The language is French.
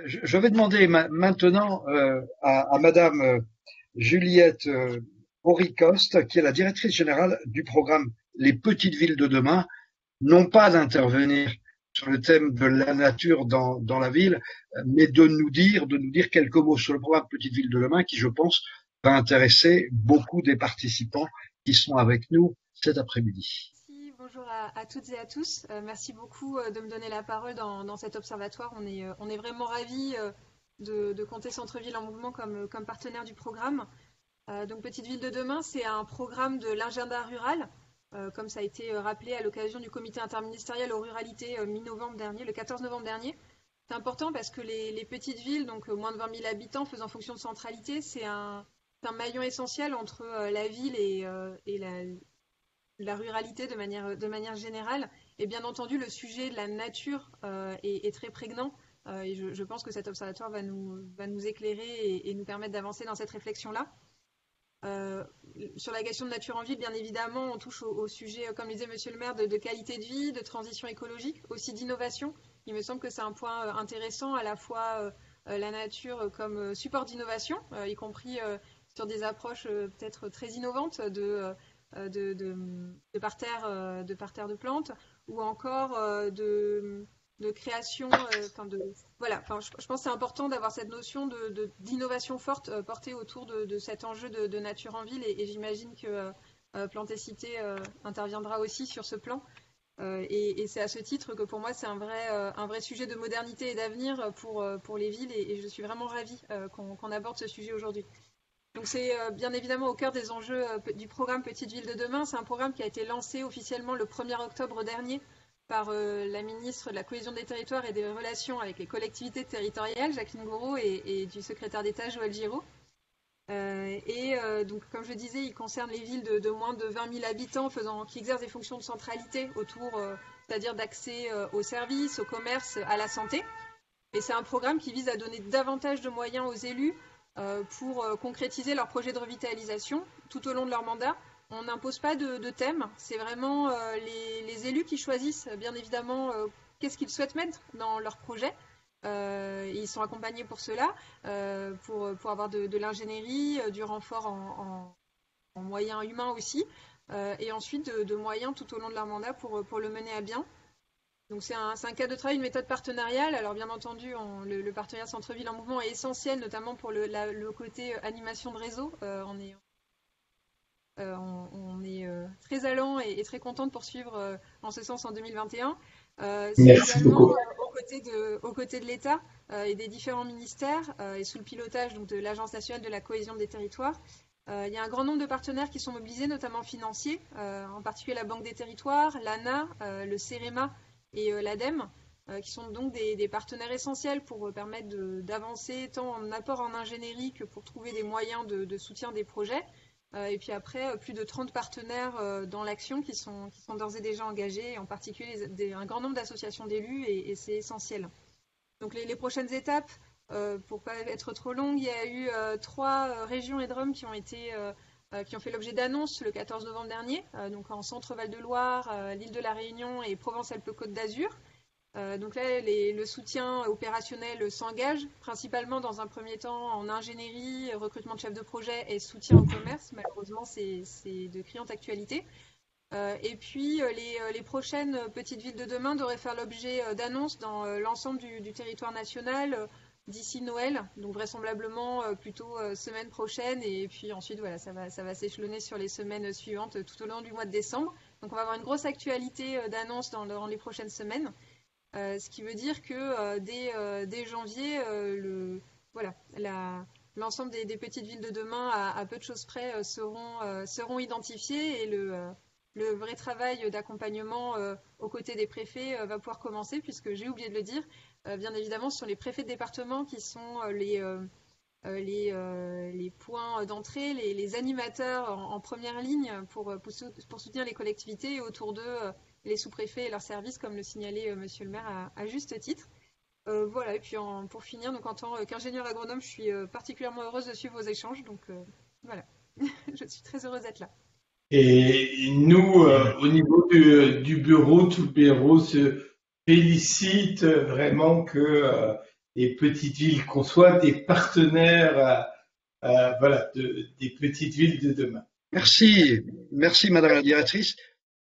Je vais demander maintenant à Madame Juliette Auricoste, qui est la directrice générale du programme Les Petites Villes de demain, non pas d'intervenir sur le thème de la nature dans la ville, mais de nous dire quelques mots sur le programme Petites Villes de demain, qui, je pense, va intéresser beaucoup des participants qui sont avec nous cet après-midi. Merci, bonjour à toutes et à tous. Merci beaucoup de me donner la parole dans cet observatoire. On est vraiment ravis de compter Centre-Ville en mouvement comme partenaire du programme. Donc Petite Ville de demain, c'est un programme de l'agenda rural, comme ça a été rappelé à l'occasion du comité interministériel aux ruralités mi-novembre dernier, le 14 novembre dernier. C'est important parce que les petites villes, donc moins de 20 000 habitants, faisant fonction de centralité, c'est un maillon essentiel entre la ville et la ruralité de manière générale. Et bien entendu, le sujet de la nature est très prégnant. Et je pense que cet observatoire va nous éclairer et nous permettre d'avancer dans cette réflexion-là. Euh, sur la question de nature en ville, bien évidemment, on touche au sujet, comme le disait Monsieur le maire, de qualité de vie, de transition écologique, aussi d'innovation. Il me semble que c'est un point intéressant, à la fois la nature comme support d'innovation, y compris sur des approches peut-être très innovantes de parterres de plantes, ou encore de création, voilà, je pense que c'est important d'avoir cette notion d'innovation forte portée autour de cet enjeu de nature en ville, et j'imagine que Plantes et Cités interviendra aussi sur ce plan. Et c'est à ce titre que pour moi c'est un vrai sujet de modernité et d'avenir pour les villes, et je suis vraiment ravie qu'on aborde ce sujet aujourd'hui. Donc c'est bien évidemment au cœur des enjeux du programme Petite Ville de demain. C'est un programme qui a été lancé officiellement le 1er octobre dernier par la ministre de la Cohésion des Territoires et des Relations avec les collectivités territoriales, Jacqueline Gouraud, et du secrétaire d'État, Joël Giraud. Donc, comme je disais, il concerne les villes de moins de 20 000 habitants qui exercent des fonctions de centralité autour, c'est-à-dire d'accès aux services, au commerce, à la santé. Et c'est un programme qui vise à donner davantage de moyens aux élus pour concrétiser leurs projets de revitalisation tout au long de leur mandat. On n'impose pas de thème, c'est vraiment les élus qui choisissent bien évidemment qu'est-ce qu'ils souhaitent mettre dans leur projet. Ils sont accompagnés pour cela, pour avoir de l'ingénierie, du renfort en moyens humains aussi, et ensuite de moyens tout au long de leur mandat pour le mener à bien. Donc c'est un cadre de travail, une méthode partenariale. Alors bien entendu, le partenariat Centre-Ville en mouvement est essentiel, notamment pour le côté animation de réseau. On est très allant et très content de poursuivre en ce sens en 2021. C'est Merci également beaucoup. aux côtés de l'État et des différents ministères, et sous le pilotage donc, de l'Agence nationale de la cohésion des territoires. Il y a un grand nombre de partenaires qui sont mobilisés, notamment financiers, en particulier la Banque des territoires, l'ANA, le CEREMA et l'ADEME, qui sont donc des partenaires essentiels pour permettre d'avancer tant en apport en ingénierie que pour trouver des moyens de soutien des projets. Et puis après, plus de 30 partenaires dans l'action qui sont d'ores et déjà engagés, en particulier un grand nombre d'associations d'élus, et c'est essentiel. Donc les prochaines étapes, pour ne pas être trop longue, il y a eu 3 régions et DROM qui ont fait l'objet d'annonces le 14 novembre dernier, donc en Centre-Val de Loire, l'île de la Réunion et Provence-Alpes-Côte d'Azur. Donc là, le soutien opérationnel s'engage, principalement dans un premier temps en ingénierie, recrutement de chefs de projet et soutien au commerce. Malheureusement, c'est de criante actualité. Et puis, les prochaines petites villes de demain devraient faire l'objet d'annonces dans l'ensemble du territoire national d'ici Noël, donc vraisemblablement plutôt semaine prochaine. Et puis ensuite, voilà, ça va s'échelonner sur les semaines suivantes tout au long du mois de décembre. Donc on va avoir une grosse actualité d'annonces dans les prochaines semaines. Ce qui veut dire que dès janvier, voilà, l'ensemble des petites villes de demain, à peu de choses près, seront identifiées, et le vrai travail d'accompagnement aux côtés des préfets va pouvoir commencer, puisque j'ai oublié de le dire, bien évidemment, ce sont les préfets de département qui sont les points d'entrée, les animateurs en première ligne pour soutenir les collectivités, et autour d'eux les sous-préfets et leurs services, comme le signalait Monsieur le maire à juste titre. Voilà, et puis pour finir, donc en tant qu'ingénieur agronome, je suis particulièrement heureuse de suivre vos échanges, donc voilà, je suis très heureuse d'être là. Et nous, au niveau du bureau, tout le bureau se félicite vraiment que les petites villes, qu'on soit des partenaires voilà, des petites villes de demain. Merci, merci Madame la directrice.